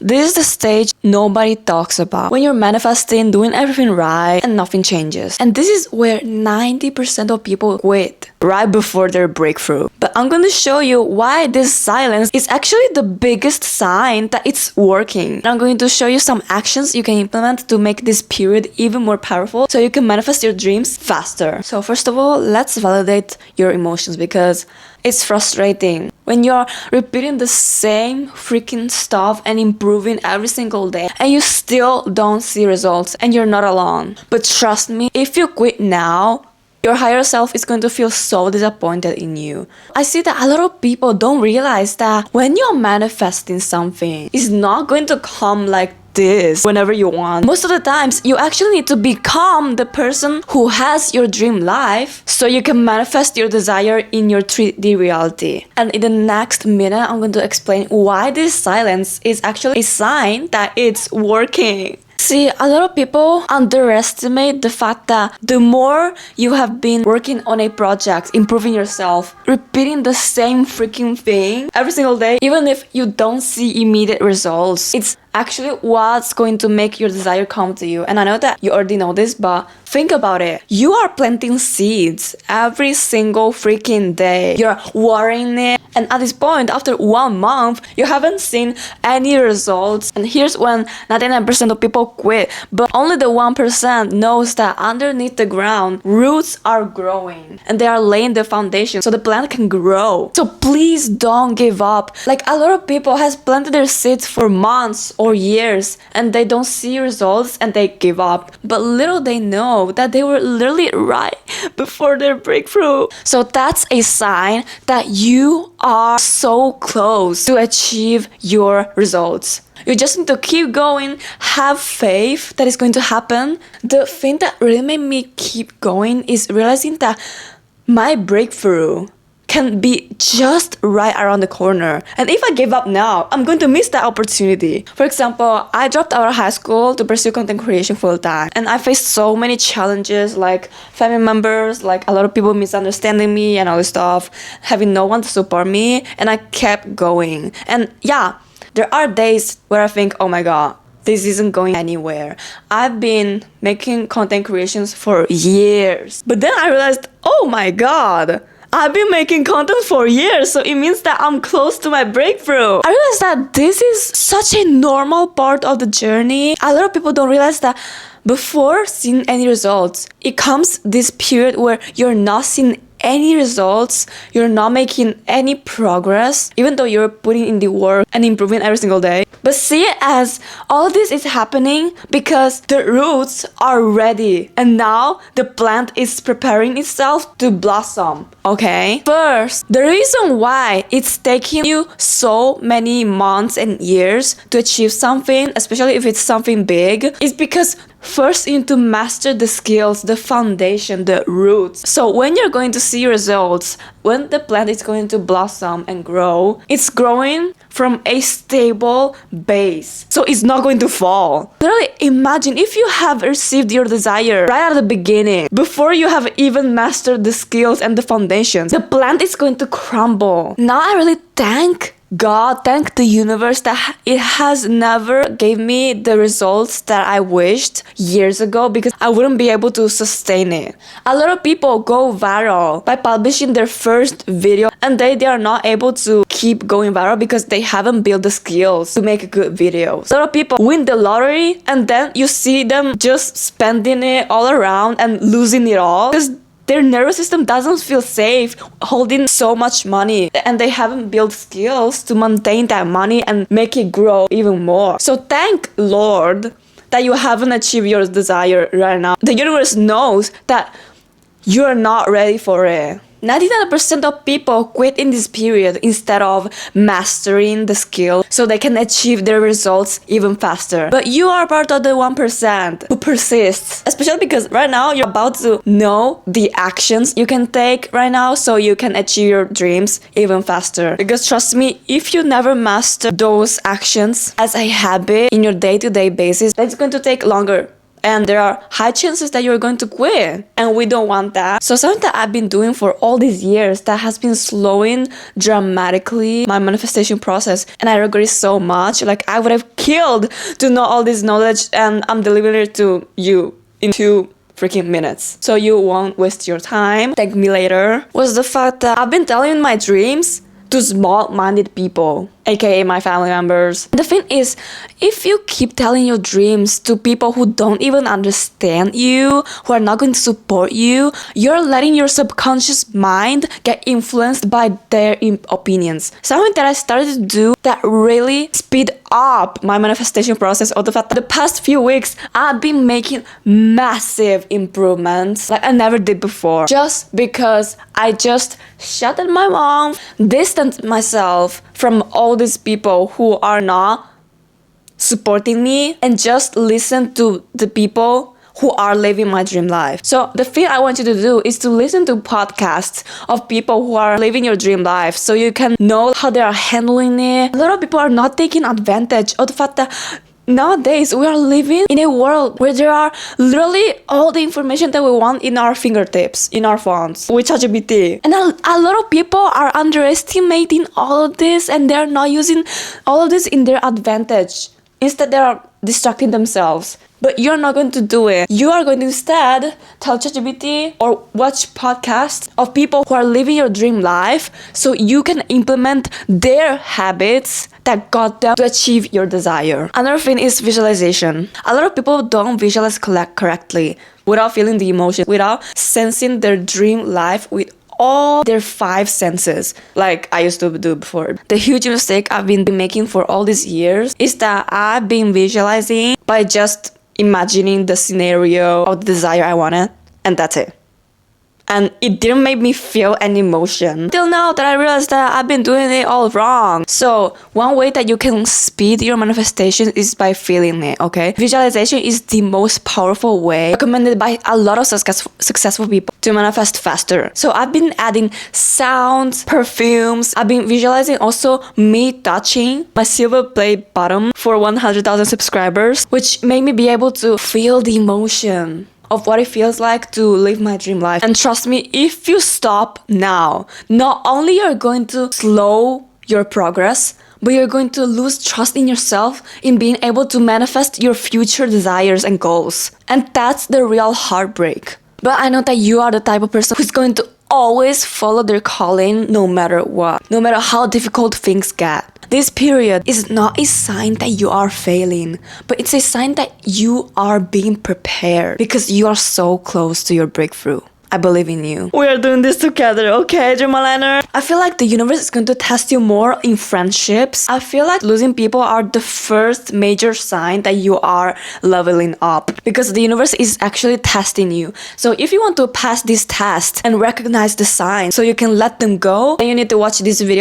This is the stage nobody talks about. When you're manifesting, doing everything right, and nothing changes. And this is where 90% of people quit right before their breakthrough. But I'm going to show you why this silence is actually the biggest sign that it's working. I'm going to show you some actions you can implement to make this period even more powerful so you can manifest your dreams faster. So first of all, let's validate your emotions because it's frustrating when you're repeating the same freaking stuff and improving every single day and you still don't see results, and you're not alone. But trust me, if you quit now, your higher self is going to feel so disappointed in you. I see that a lot of people don't realize that when you're manifesting something, it's not going to come like this whenever you want. Most of the times, you actually need to become the person who has your dream life so you can manifest your desire in your 3D reality. And in the next minute, I'm going to explain why this silence is actually a sign that it's working. See, a lot of people underestimate the fact that the more you have been working on a project, improving yourself, repeating the same freaking thing every single day, even if you don't see immediate results, it's actually what's going to make your desire come to you. And I know that you already know this, but think about it. You are planting seeds every single freaking day. You're watering it. And at this point, after 1 month, you haven't seen any results. And here's when 99% of people quit. But only the 1% knows that underneath the ground, roots are growing. And they are laying the foundation so the plant can grow. So please don't give up. Like a lot of people has planted their seeds for months or years and they don't see results and they give up. But little they know that they were literally right before their breakthrough. So that's a sign that you are so close to achieve your results. You just need to keep going, have faith that it's going to happen. The thing that really made me keep going is realizing that my breakthrough can be just right around the corner. And if I give up now, I'm going to miss that opportunity. For example, I dropped out of high school to pursue content creation full time. And I faced so many challenges like family members, like a lot of people misunderstanding me and all this stuff, having no one to support me. And I kept going. And yeah, there are days where I think, oh my God, this isn't going anywhere. I've been making content creations for years. But then I realized, oh my God, I've been making content for years, so it means that I'm close to my breakthrough. I realized that this is such a normal part of the journey. A lot of people don't realize that before seeing any results, it comes this period where you're not seeing any results, you're not making any progress, even though you're putting in the work and improving every single day. But see it as all this is happening because the roots are ready and now the plant is preparing itself to blossom, okay? First, the reason why it's taking you so many months and years to achieve something, especially if it's something big, is because first you need to master the skills, the foundation, the roots. So when you're going to see results, when the plant is going to blossom and grow, it's growing from a stable base. So it's not going to fall. Literally imagine if you have received your desire right at the beginning, before you have even mastered the skills and the foundations, the plant is going to crumble. Now I really thank God, thank the universe that it has never gave me the results that I wished years ago because I wouldn't be able to sustain it. A lot of people go viral by publishing their first video and they are not able to keep going viral because they haven't built the skills to make good videos. A lot of people win the lottery and then you see them just spending it all around and losing it all because their nervous system doesn't feel safe holding so much money and they haven't built skills to maintain that money and make it grow even more. So thank Lord that you haven't achieved your desire right now. The universe knows that you're not ready for it. 99% of people quit in this period instead of mastering the skill so they can achieve their results even faster. But you are part of the 1% who persists, especially because right now you're about to know the actions you can take right now so you can achieve your dreams even faster. Because trust me, if you never master those actions as a habit in your day-to-day basis, then it's going to take longer. And there are high chances that you're going to quit. And we don't want that. So something that I've been doing for all these years that has been slowing dramatically my manifestation process. And I regret it so much. Like I would have killed to know all this knowledge, and I'm delivering it to you in 2 freaking minutes. So you won't waste your time. Thank me later. Was the fact that I've been telling my dreams to small-minded people, aka my family members. The thing is, if you keep telling your dreams to people who don't even understand you, who are not going to support you, you're letting your subconscious mind get influenced by their opinions. Something that I started to do that really speed up my manifestation process, or the fact that the past few weeks I've been making massive improvements like I never did before, just because I just shut my mouth, distanced myself from all these people who are not supporting me, and just listen to the people who are living my dream life. So the thing I want you to do is to listen to podcasts of people who are living your dream life, so you can know how they are handling it. A lot of people are not taking advantage of the fact that nowadays we are living in a world where there are literally all the information that we want in our fingertips, in our phones, with ChatGPT. And a lot of people are underestimating all of this, and they're not using all of this in their advantage. Instead, they are distracting themselves. But you're not going to do it. You are going to instead tell ChatGPT or watch podcasts of people who are living your dream life, so you can implement their habits that got them to achieve your desire. Another thing is visualization. A lot of people don't visualize correctly without feeling the emotion, without sensing their dream life with all their 5 senses, like I used to do before. The huge mistake I've been making for all these years is that I've been visualizing by just imagining the scenario of the desire I wanted, and that's it. And it didn't make me feel any emotion. Till now that I realized that I've been doing it all wrong. So one way that you can speed your manifestation is by feeling it, okay? Visualization is the most powerful way recommended by a lot of successful people to manifest faster. So I've been adding sounds, perfumes. I've been visualizing also me touching my silver play bottom for 100,000 subscribers, which made me be able to feel the emotion of what it feels like to live my dream life. And trust me, if you stop now, not only you're going to slow your progress, but you're going to lose trust in yourself in being able to manifest your future desires and goals. And that's the real heartbreak. But I know that you are the type of person who's going to always follow their calling no matter what, no matter how difficult things get. This period is not a sign that you are failing, but it's a sign that you are being prepared because you are so close to your breakthrough. I believe in you. We are doing this together, okay, Dreamaliner? I feel like the universe is going to test you more in friendships. I feel like losing people are the first major sign that you are leveling up, because the universe is actually testing you. So if you want to pass this test and recognize the signs so you can let them go, then you need to watch this video.